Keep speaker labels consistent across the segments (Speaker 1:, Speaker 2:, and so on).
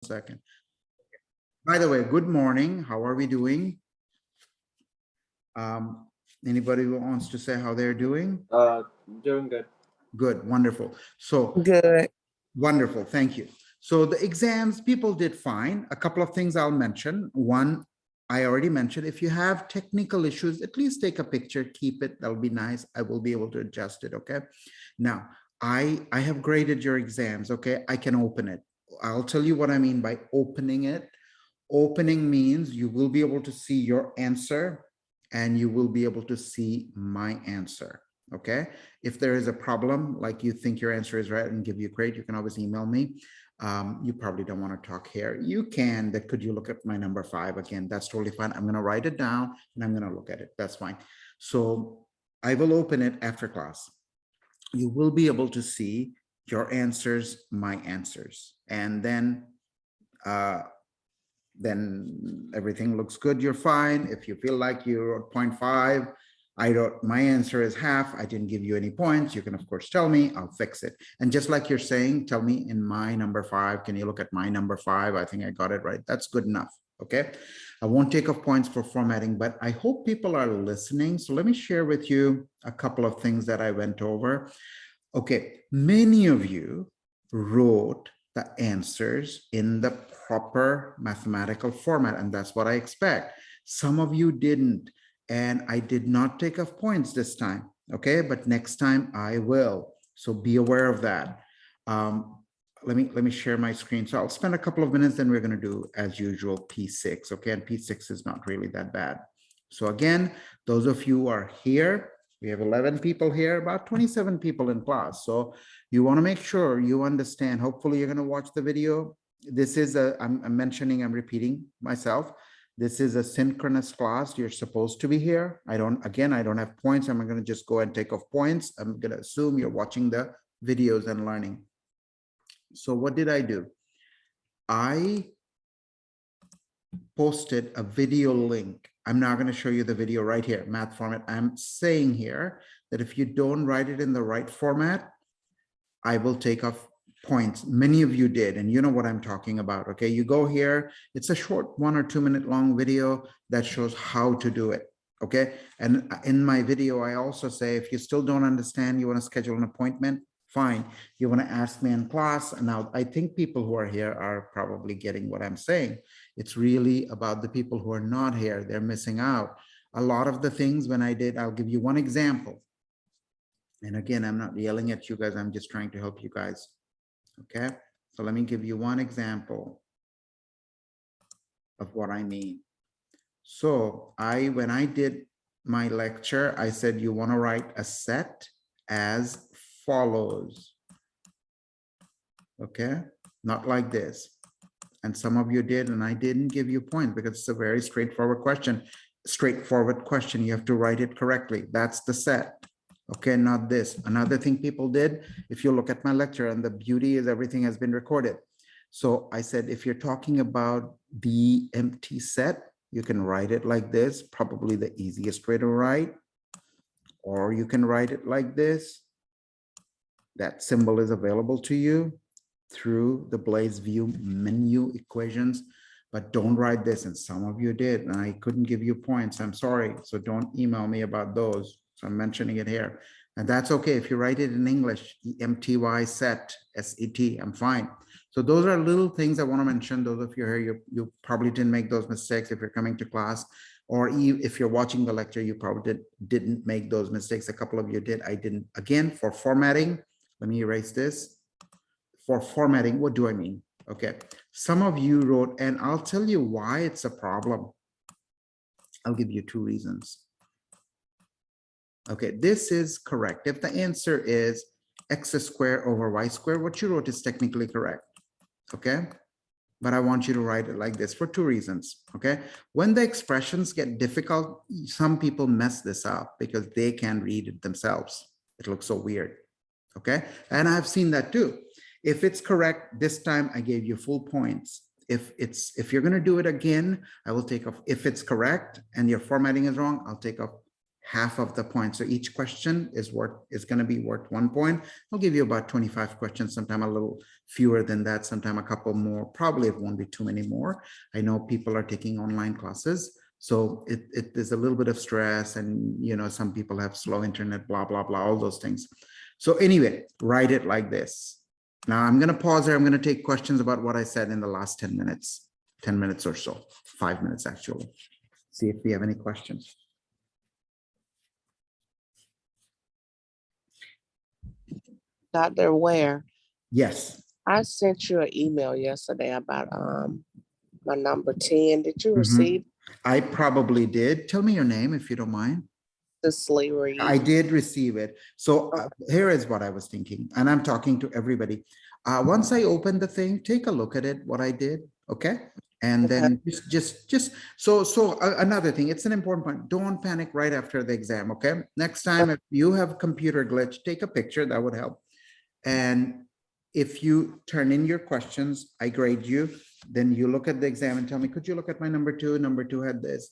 Speaker 1: second. By the way, good morning. How are we doing? Anybody who wants to say how they're doing?
Speaker 2: Doing good.
Speaker 1: Good, wonderful. So
Speaker 3: Good.
Speaker 1: wonderful, thank you. So the exams, people did fine. A couple of things I'll mention. One, I already mentioned, if you have technical issues, at least take a picture, keep it. That'll be nice. I will be able to adjust it, okay? Now, I have graded your exams, okay? I can open it. I'll tell you what I mean by opening it. Opening means you will be able to see your answer and you will be able to see my answer, okay? If there is a problem, like you think your answer is right and give you a grade, you can always email me. You probably don't want to talk here. You can, that could you look at my number 5 again? That's totally fine. I'm going to write it down and I'm going to look at it. That's fine. So I will open it after class. You will be able to see your answers, my answers, and then everything looks good. You're fine. If you feel like you wrote 0.5, I wrote my answer is half. I didn't give you any points. You can of course tell me, I'll fix it. And just like you're saying, tell me in my number 5, can you look at my number 5? I think I got it right. That's good enough. Okay. I won't take off points for formatting, but I hope people are listening. So let me share with you a couple of things that I went over. Okay. Many of you wrote the answers in the proper mathematical format, and that's what I expect. Some of you didn't, and I did not take off points this time, okay? But next time I will, so be aware of that. Let me share my screen. So I'll spend a couple of minutes, then we're gonna do, as usual, P6, okay? And P6 is not really that bad. So again, those of you who are here, we have 11 people here, about 27 people in class. So you want to make sure you understand. Hopefully you're going to watch the video. This is I'm repeating myself. This is a synchronous class. You're supposed to be here. I don't have points. I'm going to just go and take off points. I'm going to assume you're watching the videos and learning. So what did I do? I posted a video link. I'm now going to show you the video right here, math format. I'm saying here that if you don't write it in the right format, I will take off points. Many of you did, and you know what I'm talking about, okay? You go here, it's a short 1 or 2 minute long video that shows how to do it, okay? And in my video, I also say, if you still don't understand, you want to schedule an appointment, fine. You want to ask me in class. And now I think people who are here are probably getting what I'm saying. It's really about the people who are not here. They're missing out. A lot of the things when I did, I'll give you one example. And again, I'm not yelling at you guys. I'm just trying to help you guys. Okay. So let me give you one example of what I mean. So when I did my lecture, I said, you want to write a set as follows. Okay. Not like this. And some of you did, and I didn't give you points because it's a very straightforward question. You have to write it correctly. That's the set. Okay, not this. Another thing people did, if you look at my lecture, and the beauty is everything has been recorded. So I said, if you're talking about the empty set, you can write it like this, probably the easiest way to write. Or you can write it like this. That symbol is available to you through the Blaze View menu equations, but don't write this. And some of you did, and I couldn't give you points. I'm sorry. So don't email me about those. So I'm mentioning it here. And that's okay. If you write it in English, EMTY set, S-E-T, I'm fine. So those are little things I want to mention. Those of you here, you probably didn't make those mistakes if you're coming to class, or if you're watching the lecture, you probably didn't make those mistakes. A couple of you did. I didn't. Again, for formatting, let me erase this. For formatting, what do I mean? Okay, some of you wrote, and I'll tell you why it's a problem. I'll give you 2 reasons. Okay, this is correct. If the answer is x squared over y squared, what you wrote is technically correct. Okay, but I want you to write it like this for 2 reasons. Okay, when the expressions get difficult, some people mess this up because they can't read it themselves. It looks so weird. Okay, and I've seen that too. If it's correct this time, I gave you full points. If you're going to do it again, I will take off. If it's correct and your formatting is wrong, I'll take off half of the point. So each question is going to be worth 1 point. I'll give you about 25 questions, sometime a little fewer than that, sometime a couple more. Probably it won't be too many more. I know people are taking online classes, so it is a little bit of stress, and some people have slow internet, blah, blah, blah, all those things. So anyway, write it like this. Now I'm going to pause here. I'm going to take questions about what I said in the last 10 minutes or so, 5 minutes actually. See if we have any questions.
Speaker 2: Dr. Ware,
Speaker 1: Yes.
Speaker 2: I sent you an email yesterday about my number 10. Did you receive?
Speaker 1: I probably did. Tell me your name if you don't mind.
Speaker 2: Cicely Reed.
Speaker 1: I did receive it. So here is what I was thinking, and I'm talking to everybody. Once I open the thing, take a look at it, what I did, okay? And then so another thing, it's an important point. Don't panic right after the exam, okay? Next time, if you have computer glitch, take a picture, that would help. And if you turn in your questions, I grade you, then you look at the exam and tell me, could you look at my number two? Number two had this,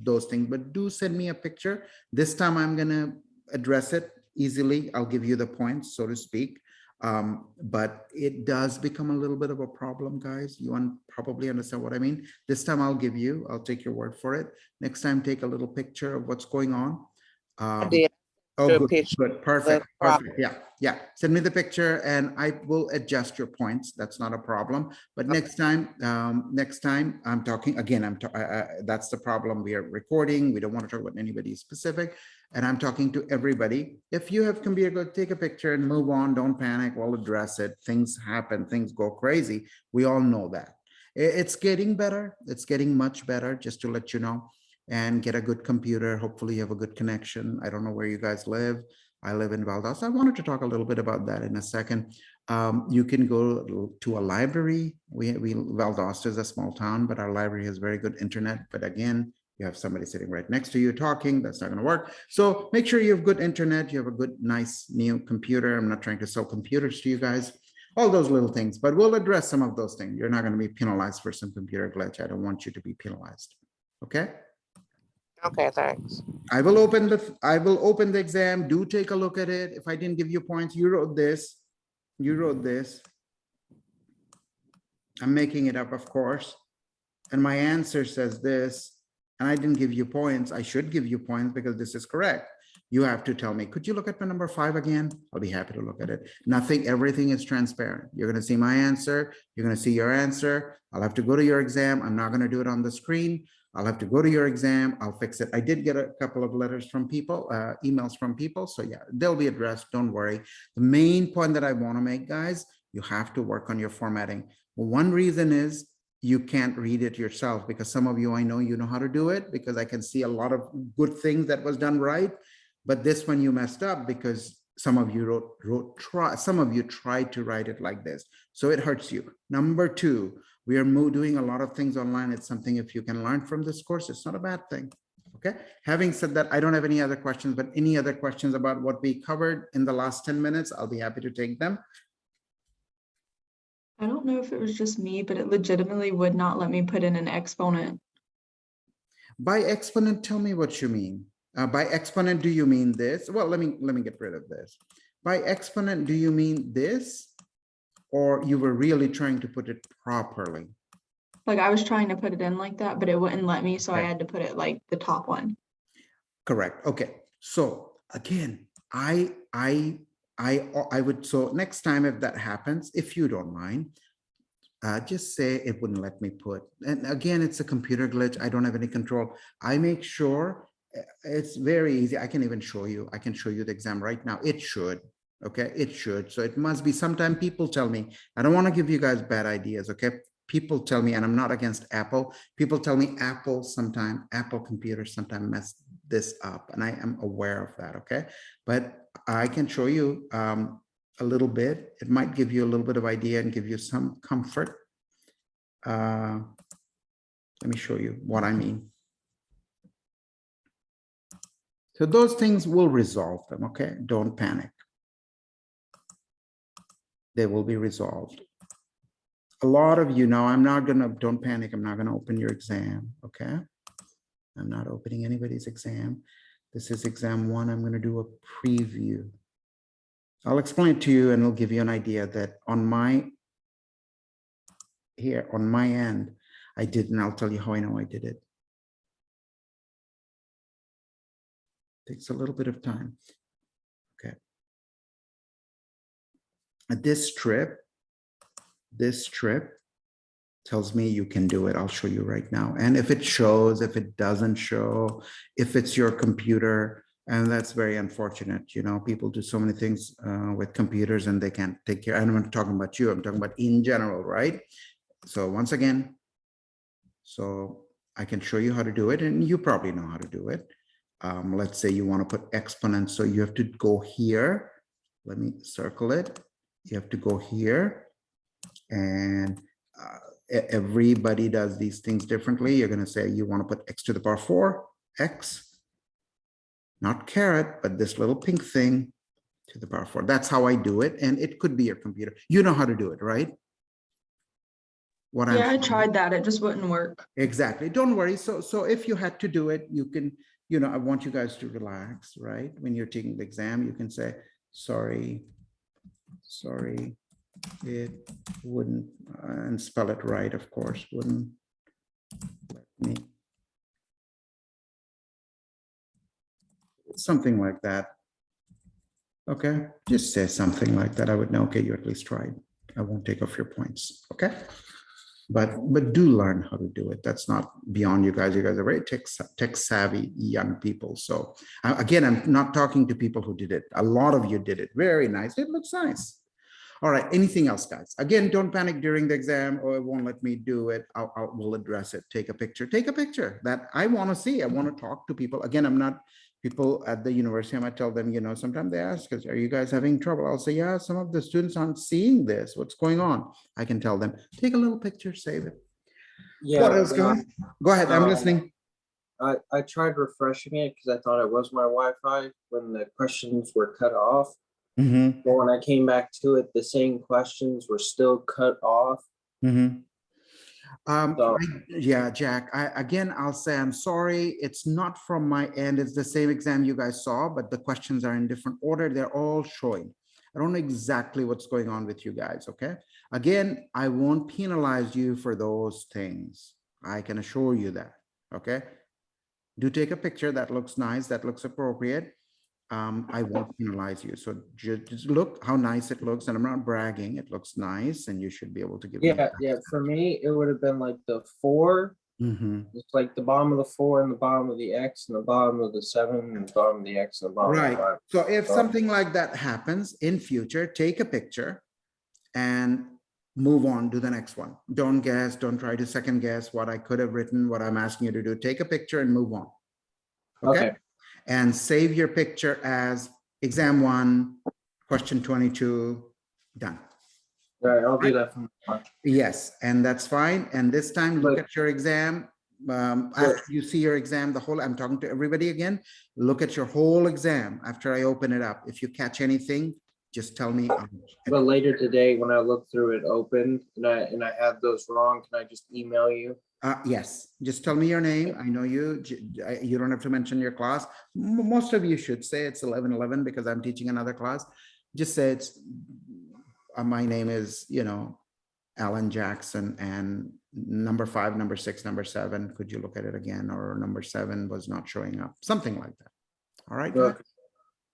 Speaker 1: those things, but do send me a picture. This time I'm going to address it easily. I'll give you the points, so to speak. But it does become a little bit of a problem, guys. You probably understand what I mean. This time I'll take your word for it. Next time, take a little picture of what's going on.
Speaker 2: I did.
Speaker 1: Oh, good, perfect. Yeah. Send me the picture and I will adjust your points. That's not a problem. But next time I'm talking again. That's the problem. We are recording. We don't want to talk about anybody specific, and I'm talking to everybody. If you have computer, go take a picture and move on. Don't panic. We'll address it. Things happen. Things go crazy. We all know that. It's getting better. It's getting much better. Just to let you know. And get a good computer. Hopefully you have a good connection. I don't know where you guys live. I live in Valdosta. I wanted to talk a little bit about that in a second. You can go to a library. Valdosta is a small town, but our library has very good internet. But again, you have somebody sitting right next to you talking. That's not going to work. So make sure you have good internet. You have a good, nice new computer. I'm not trying to sell computers to you guys. All those little things, but we'll address some of those things. You're not going to be penalized for some computer glitch. I don't want you to be penalized. Okay.
Speaker 2: Okay, thanks.
Speaker 1: I will open the exam. Do take a look at it. If I didn't give you points, you wrote this. I'm making it up, of course. And my answer says this, and I didn't give you points. I should give you points because this is correct. You have to tell me, could you look at my number 5 again? I'll be happy to look at it. Everything is transparent. You're going to see my answer. You're going to see your answer. I'll have to go to your exam. I'm not going to do it on the screen. I'll have to go to your exam. I'll fix it. I did get a couple of letters from people, emails from people. So yeah, they'll be addressed. Don't worry. The main point that I want to make, guys, you have to work on your formatting. One reason is you can't read it yourself, because some of you, I know you know how to do it, because I can see a lot of good things that was done right. But this one you messed up because some of you some of you tried to write it like this. So it hurts you. Number 2, we are doing a lot of things online. It's something, if you can learn from this course, it's not a bad thing. Okay. Having said that, I don't have any other questions, but any other questions about what we covered in the last 10 minutes, I'll be happy to take them.
Speaker 3: I don't know if it was just me, but it legitimately would not let me put in an exponent.
Speaker 1: By exponent, tell me what you mean. By exponent, do you mean this? Well, let me get rid of this. By exponent, do you mean this? Or you were really trying to put it properly?
Speaker 3: Like I was trying to put it in like that, but it wouldn't let me. So
Speaker 1: Okay.
Speaker 3: I had to put it like the top one.
Speaker 1: Correct. Okay. So again, I would, so next time if that happens, if you don't mind, just say it wouldn't let me put, and again, it's a computer glitch. I don't have any control. I make sure it's very easy. I can even show you. I can show you the exam right now. It should. Okay, it should. So it must be. Sometimes people tell me, I don't want to give you guys bad ideas. Okay, people tell me, and I'm not against Apple. People tell me Apple computers sometimes mess this up, and I am aware of that. Okay, but I can show you a little bit. It might give you a little bit of idea and give you some comfort. Let me show you what I mean. So those things will resolve them. Okay, don't panic. They will be resolved. A lot of you know, don't panic. I'm not going to open your exam. Okay. I'm not opening anybody's exam. This is exam 1. I'm going to do a preview. I'll explain it to you and it'll give you an idea that on my end, I did, and I'll tell you how I know I did it. Takes a little bit of time. Okay. This strip tells me you can do it. I'll show you right now. And if it shows, if it doesn't show, if it's your computer, and that's very unfortunate. You know, people do so many things with computers and they can't take care. I'm not talking about you. I'm talking about in general, right? So once again, so I can show you how to do it, and you probably know how to do it. Let's say you want to put exponents. So you have to go here. Let me circle it. You have to go here, and everybody does these things differently. You're going to say you want to put x to the power 4, x, not caret, but this little pink thing to the power 4. That's how I do it. And it could be your computer. You know how to do it, right? What
Speaker 3: Yeah, I
Speaker 1: saying.
Speaker 3: tried that. It just wouldn't work.
Speaker 1: Exactly. Don't worry. So if you had to do it, you can, you know, I want you guys to relax, right? When you're taking the exam, you can say, sorry, it wouldn't, and spell it right, of course, wouldn't let me. Something like that. Okay, just say something like that. I would know, okay, you at least tried. I won't take off your points, okay? But do learn how to do it. That's not beyond you guys. You guys are very tech savvy young people. So again, I'm not talking to people who did it. A lot of you did it very nice. It looks nice. All right, anything else, guys? Again, don't panic during the exam, or it won't let me do it. We'll address it. Take a picture. Take a picture that I want to see. I want to talk to people. Again, I'm not people at the university. I might tell them, you know, sometimes they ask us, are you guys having trouble? I'll say, yeah, some of the students aren't seeing this. What's going on? I can tell them, take a little picture, save it.
Speaker 4: Yeah.
Speaker 1: What else, guys? Go ahead. I'm listening.
Speaker 4: I tried refreshing it because I thought it was my Wi-Fi when the questions were cut off.
Speaker 1: Mm-hmm.
Speaker 4: But when I came back to it, the same questions were still cut off.
Speaker 1: Mm-hmm.
Speaker 4: So-
Speaker 1: Yeah, Jack, I'll say I'm sorry. It's not from my end. It's the same exam you guys saw, but the questions are in different order. They're all showing. I don't know exactly what's going on with you guys, okay? Again, I won't penalize you for those things. I can assure you that, okay? Do take a picture that looks nice, that looks appropriate. I won't penalize you. So just look how nice it looks. And I'm not bragging. It looks nice and you should be able to give me
Speaker 4: Yeah. For me, it would have been like the 4.
Speaker 1: Mm-hmm.
Speaker 4: It's like the bottom of the 4 and the bottom of the X and the bottom of the 7 and the bottom of the X and the bottom of the
Speaker 1: Right.
Speaker 4: 5.
Speaker 1: So if something like that happens in future, take a picture and move on to the next one. Don't guess. Don't try to second guess what I could have written, what I'm asking you to do. Take a picture and move on. Okay. And save your picture as exam 1, question 22, done.
Speaker 4: All right, I'll do that from now on.
Speaker 1: Yes, and that's fine. And this time, look at your exam. After you see your exam, the whole, I'm talking to everybody again, look at your whole exam after I open it up. If you catch anything, just tell me.
Speaker 4: But later today, when I look through it open and I had those wrong, can I just email you?
Speaker 1: Yes, just tell me your name. I know you. You don't have to mention your class. Most of you should say it's 1111 because I'm teaching another class. Just say it's, my name is, you know, Alan Jackson, and number 5, number 6, number 7. Could you look at it again? Or number 7 was not showing up. Something like that. All right.
Speaker 4: Okay.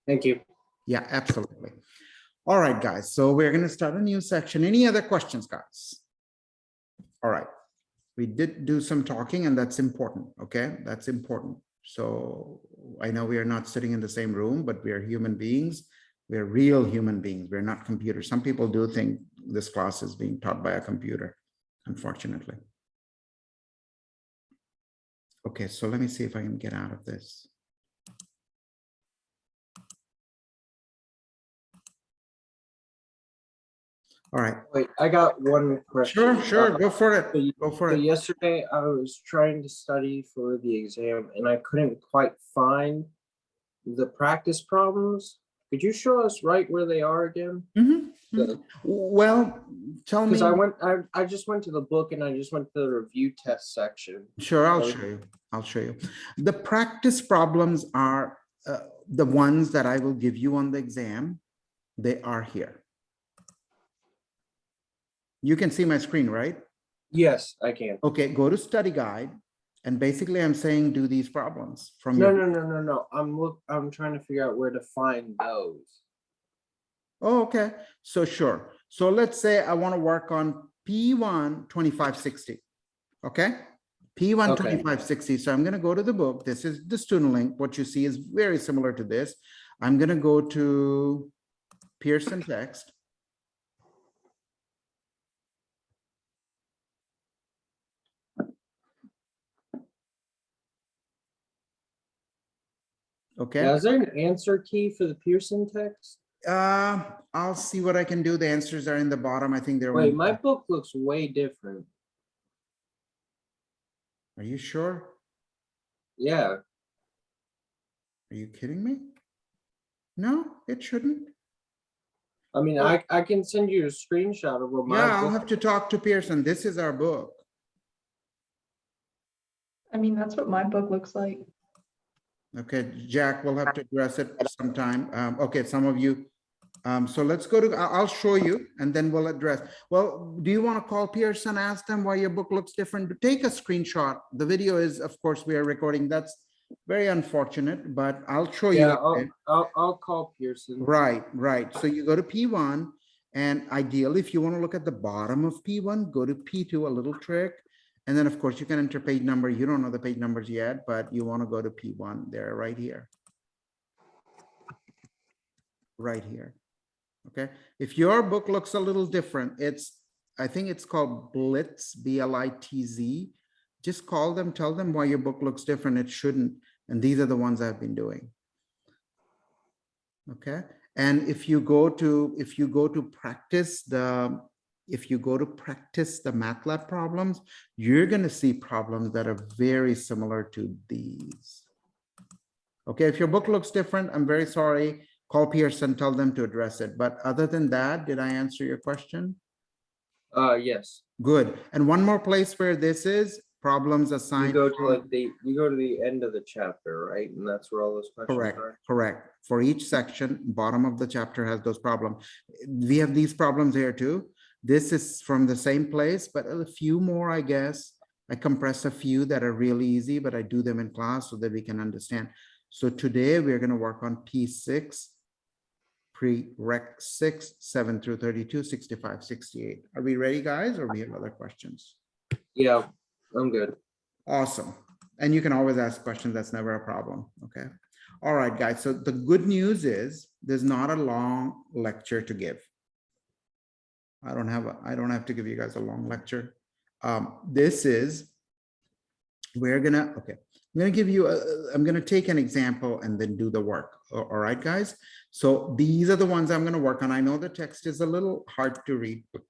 Speaker 4: Thank you.
Speaker 1: Yeah, absolutely. All right, guys. So we're going to start a new section. Any other questions, guys? All right. We did do some talking, and that's important. Okay, that's important. So I know we are not sitting in the same room, but we are human beings. We're real human beings. We're not computers. Some people do think this class is being taught by a computer, unfortunately. Okay, so let me see if I can get out of this. All right.
Speaker 4: Wait, I got one question.
Speaker 1: Sure, go for it. Go for
Speaker 4: So
Speaker 1: it.
Speaker 4: yesterday I was trying to study for the exam and I couldn't quite find the practice problems. Could you show us right where they are again?
Speaker 1: Well, tell me.
Speaker 4: Because I just went to the book and I just went to the review test section.
Speaker 1: Sure, I'll show you. The practice problems are the ones that I will give you on the exam, they are here. You can see my screen, right?
Speaker 4: Yes, I can.
Speaker 1: Okay, go to study guide. And basically I'm saying, do these problems from
Speaker 4: No,
Speaker 1: your.
Speaker 4: no. I'm trying to figure out where to find those.
Speaker 1: Oh, okay. So sure. So let's say I want to work on P1 2560. Okay. P1
Speaker 4: Okay.
Speaker 1: 2560. So I'm going to go to the book. This is the student link. What you see is very similar to this. I'm going to go to Pearson text. Okay.
Speaker 4: Now, is there an answer key for the Pearson text?
Speaker 1: I'll see what I can do. The answers are in the bottom. I think they're.
Speaker 4: Wait, my book looks way different.
Speaker 1: Are you sure?
Speaker 4: Yeah.
Speaker 1: Are you kidding me? No, it shouldn't.
Speaker 4: I mean, I can send you a screenshot of what my
Speaker 1: Yeah, I'll
Speaker 4: book.
Speaker 1: have to talk to Pearson. This is our book.
Speaker 3: I mean, that's what my book looks like.
Speaker 1: Okay, Jack, we'll have to address it sometime. Okay, some of you. So let's go to, I'll show you and then we'll address. Well, do you want to call Pearson, ask them why your book looks different? Take a screenshot. The video is, of course, we are recording. That's very unfortunate, but I'll show you.
Speaker 4: Yeah,
Speaker 1: Okay?
Speaker 4: I'll call Pearson.
Speaker 1: Right, right. So you go to P1 and ideally, if you want to look at the bottom of P1, go to P2, a little trick. And then of course you can enter page number. You don't know the page numbers yet, but you want to go to P1 there, right here. Right here. Okay. If your book looks a little different, I think it's called Blitz, B-L-I-T-Z. Just call them, tell them why your book looks different. It shouldn't. And these are the ones I've been doing. Okay. And if you go to practice the MATLAB problems, you're going to see problems that are very similar to these. Okay, if your book looks different, I'm very sorry. Call Pearson, tell them to address it. But other than that, did I answer your question?
Speaker 4: Yes.
Speaker 1: Good. And one more place where this is problems
Speaker 4: You
Speaker 1: assigned.
Speaker 4: go to you go to the end of the chapter, right? And that's where all those questions
Speaker 1: Correct,
Speaker 4: are.
Speaker 1: correct. For each section, bottom of the chapter has those problems. We have these problems here too. This is from the same place, but a few more, I guess. I compress a few that are really easy, but I do them in class so that we can understand. So today we're going to work on P6, prereq 6, 7 through 32, 65, 68. Are we ready, guys, or we have other questions?
Speaker 4: Yeah, I'm good.
Speaker 1: Awesome. And you can always ask questions. That's never a problem. Okay. All right, guys. So the good news is there's not a long lecture to give. I don't have to give you guys a long lecture. I'm gonna take an example and then do the work. All right, guys. So these are the ones I'm gonna work on. I know the text is a little hard to read, but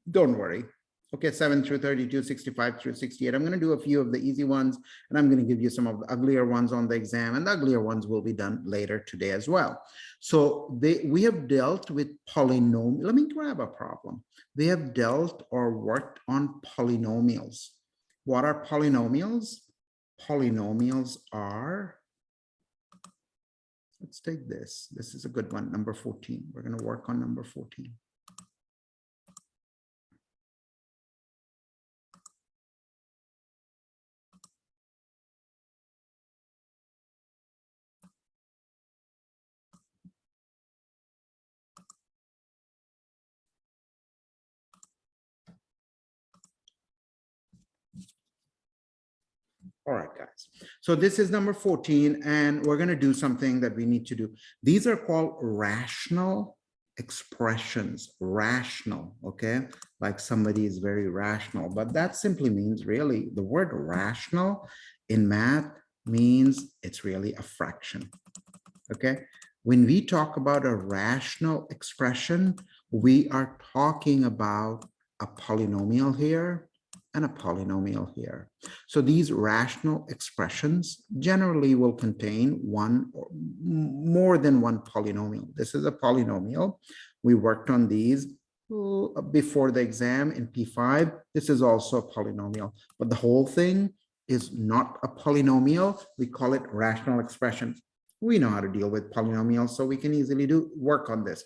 Speaker 1: don't worry. Okay, 7 through 32, 65 through 68. I'm going to do a few of the easy ones, and I'm going to give you some of the uglier ones on the exam, and the uglier ones will be done later today as well. So we have dealt with polynomial. Let me grab a problem. We have dealt or worked on polynomials. What are polynomials? Polynomials are, let's take this. This is a good one, number 14. We're going to work on number 14. All right, guys. So this is number 14, and we're going to do something that we need to do. These are called rational expressions. Rational, okay? Like somebody is very rational, but that simply means really the word rational in math means it's really a fraction, okay? When we talk about a rational expression, we are talking about a polynomial here and a polynomial here. So these rational expressions generally will contain one or more than one polynomial. This is a polynomial. We worked on these before the exam in P5. This is also a polynomial, but the whole thing is not a polynomial. We call it rational expression. We know how to deal with polynomials, so we can easily work on this.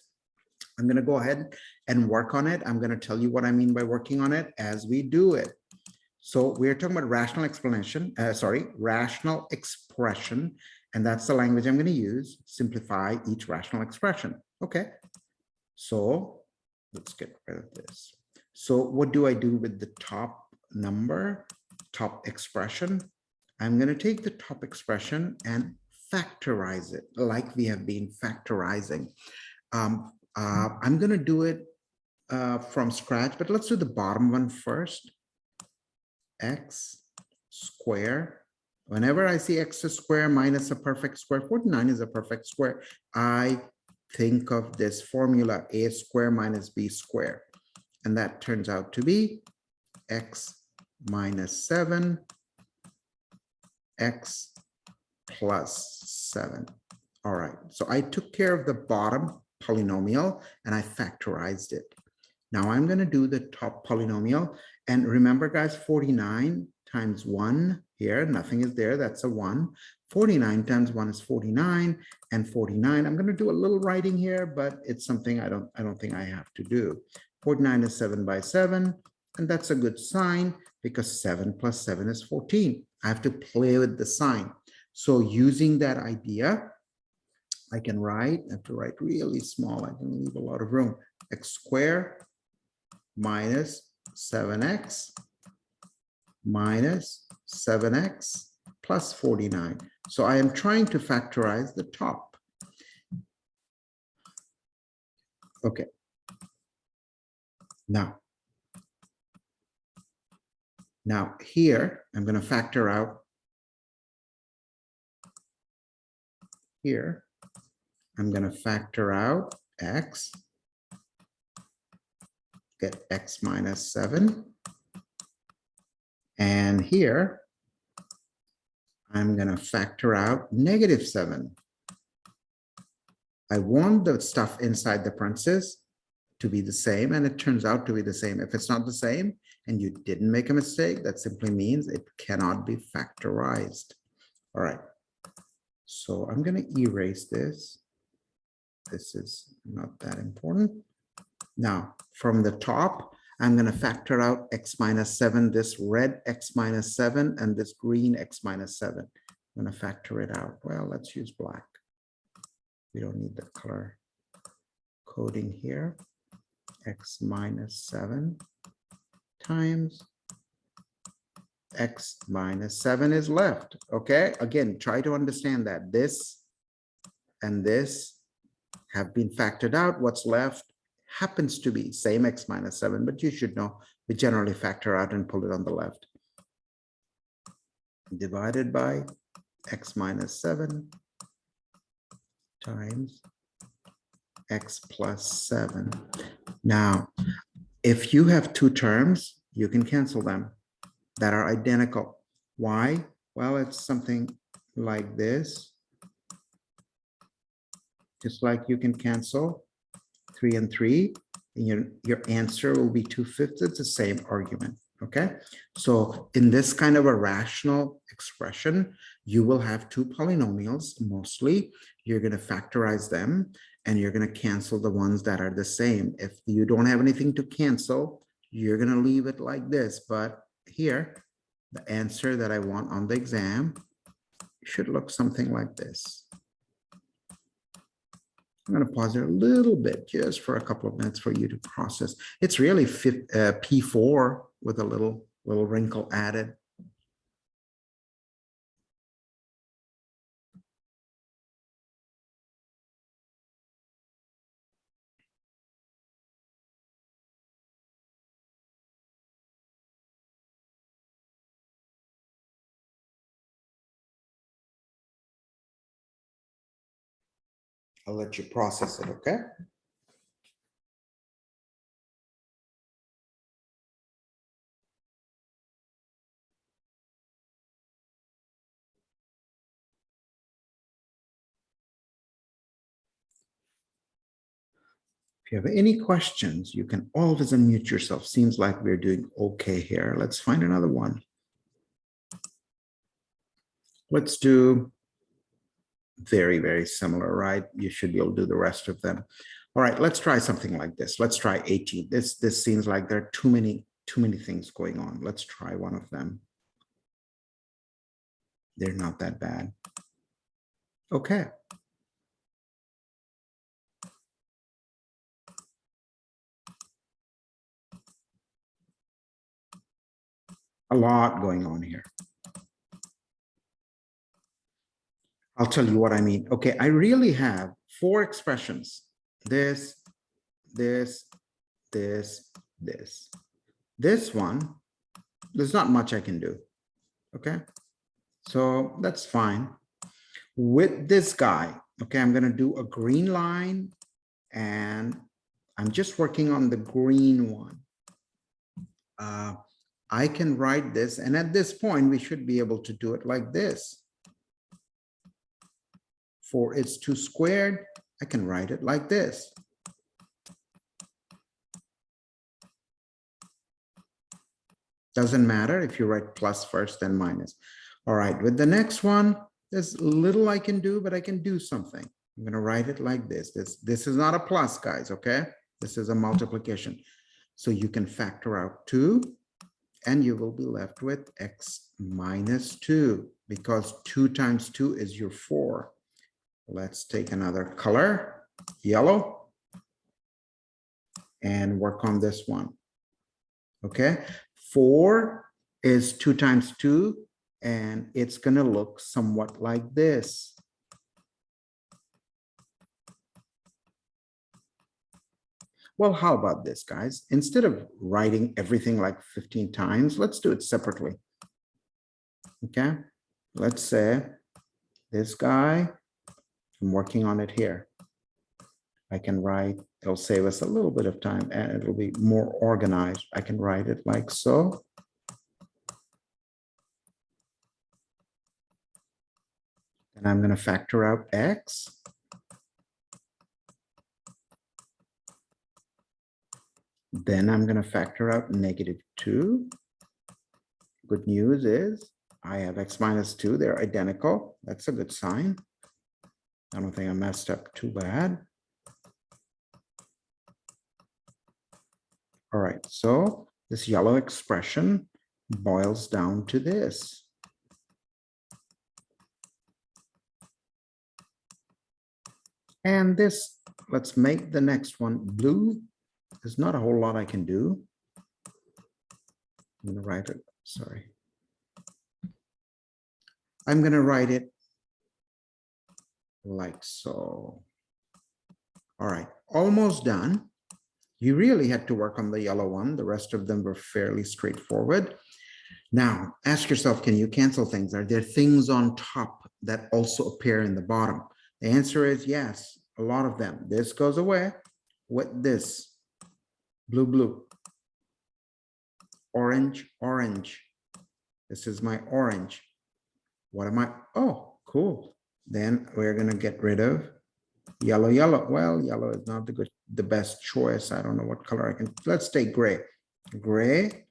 Speaker 1: I'm going to go ahead and work on it. I'm going to tell you what I mean by working on it as we do it. So we're talking about rational explanation, rational expression, and that's the language I'm going to use. Simplify each rational expression. Okay. So let's get rid of this. So what do I do with the top number, top expression? I'm going to take the top expression and factorize it like we have been factorizing. I'm going to do it from scratch, but let's do the bottom one first. X square. Whenever I see x square minus a perfect square, 49 is a perfect square, I think of this formula, a square minus b square. And that turns out to be x minus 7, x plus 7. All right, so I took care of the bottom polynomial and I factorized it. Now I'm going to do the top polynomial. And remember, guys, 49 times 1 here, nothing is there. That's a 1. 49 times 1 is 49, and 49. I'm going to do a little writing here, but it's something I don't think I have to do. 49 is 7 by 7, and that's a good sign because 7 plus 7 is 14. I have to play with the sign. So using that idea, I can write, I have to write really small. I can leave a lot of room. X squared minus 7x minus 7x plus 49. So I am trying to factorize the top. Okay. Now here, I'm going to factor out here. I'm going to factor out x, get x minus 7. And here, I'm going to factor out negative 7. I want the stuff inside the parentheses to be the same, and it turns out to be the same. If it's not the same and you didn't make a mistake, that simply means it cannot be factorized. All right. So I'm going to erase this. This is not that important. Now, from the top, I'm going to factor out x minus 7, this red x minus 7, and this green x minus 7. I'm going to factor it out. Well, let's use black. We don't need the color coding here. X minus 7 times x minus 7 is left. Okay, again, try to understand that this and this have been factored out. What's left happens to be same x minus 7, but you should know we generally factor out and pull it on the left. Divided by x minus 7 times x plus 7. Now, if you have two terms, you can cancel them that are identical. Why? Well, it's something like this. Just like you can cancel 3 and 3, and your answer will be 2/5. It's the same argument. Okay, so in this kind of a rational expression, you will have two polynomials mostly. You're going to factorize them and you're going to cancel the ones that are the same. If you don't have anything to cancel, you're going to leave it like this. But here, the answer that I want on the exam should look something like this. I'm going to pause it a little bit just for a couple of minutes for you to process. It's really P4 with a little wrinkle added. I'll let you process it, okay? If you have any questions, you can always unmute yourself. Seems like we're doing okay here. Let's find another one. Let's do very, very similar, right? You should be able to do the rest of them. All right, let's try something like this. Let's try 18. This seems like there are too many things going on. Let's try one of them. They're not that bad. Okay. A lot going on here. I'll tell you what I mean. Okay, I really have 4 expressions. This. This one, there's not much I can do. Okay, so that's fine. With this guy, okay, I'm going to do a green line, and I'm just working on the green one. I can write this, and at this point, we should be able to do it like this. For it's 2 squared, I can write it like this. Doesn't matter if you write plus first, then minus. All right, with the next one, there's little I can do, but I can do something. I'm going to write it like this. This is not a plus, guys, okay? This is a multiplication. So you can factor out 2, and you will be left with x minus 2, because 2 times 2 is your 4. Let's take another color, yellow, and work on this one. Okay, 4 is 2 times 2, and it's going to look somewhat like this. Well, how about this, guys? Instead of writing everything like 15 times, let's do it separately. Okay, let's say this guy, I'm working on it here. I can write, it'll save us a little bit of time, and it'll be more organized. I can write it like so. And I'm going to factor out x. Then I'm going to factor out -2. Good news is I have x minus 2. They're identical. That's a good sign. I don't think I messed up too bad. All right, so this yellow expression boils down to this. And this, let's make the next one blue. There's not a whole lot I can do. I'm going to write it, sorry. I'm going to write it like so. All right, almost done. You really had to work on the yellow one. The rest of them were fairly straightforward. Now, ask yourself, can you cancel things? Are there things on top that also appear in the bottom? The answer is yes, a lot of them. This goes away with this. Blue, blue. Orange, orange. This is my orange. What am I? Oh, cool. Then we're going to get rid of yellow, yellow. Well, yellow is not the best choice. I don't know what color I can. Let's take gray. Gray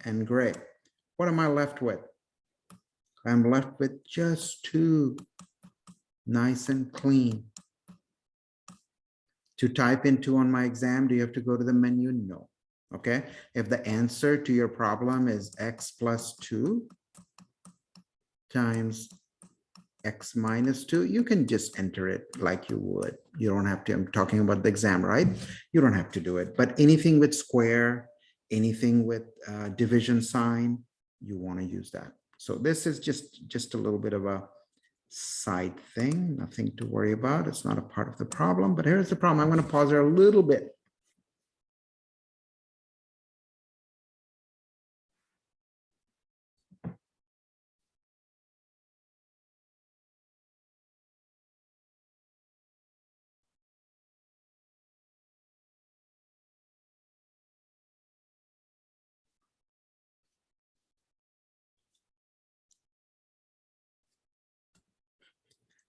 Speaker 1: and gray. What am I left with? I'm left with just 2. Nice and clean. To type into on my exam, do you have to go to the menu? No. Okay. If the answer to your problem is x plus 2 times x minus 2, you can just enter it like you would. You don't have to. I'm talking about the exam, right? You don't have to do it. But anything with square, anything with division sign, you want to use that. So this is just a little bit of a side thing, nothing to worry about. It's not a part of the problem, but here's the problem. I'm going to pause there a little bit.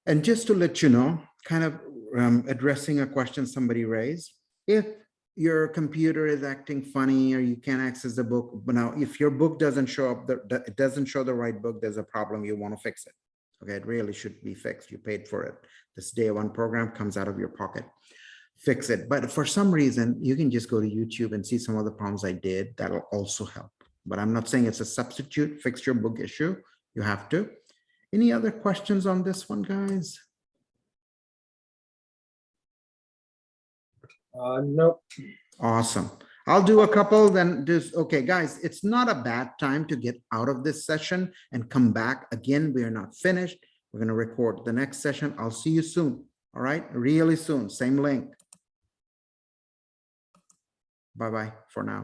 Speaker 1: And just to let you know, kind of addressing a question somebody raised, if your computer is acting funny or you can't access the book, but now if your book doesn't show up, it doesn't show the right book, there's a problem, you want to fix it. Okay, it really should be fixed. You paid for it. This day one program comes out of your pocket. Fix it. But for some reason, you can just go to YouTube and see some of the problems I did. That'll also help. But I'm not saying it's a substitute. Fix your book issue. You have to. Any other questions on this one, guys?
Speaker 4: Nope.
Speaker 1: Awesome. I'll do a couple, then okay, guys, it's not a bad time to get out of this session and come back. Again, we are not finished. We're going to record the next session. I'll see you soon. All right, really soon. Same link. Bye-bye for now.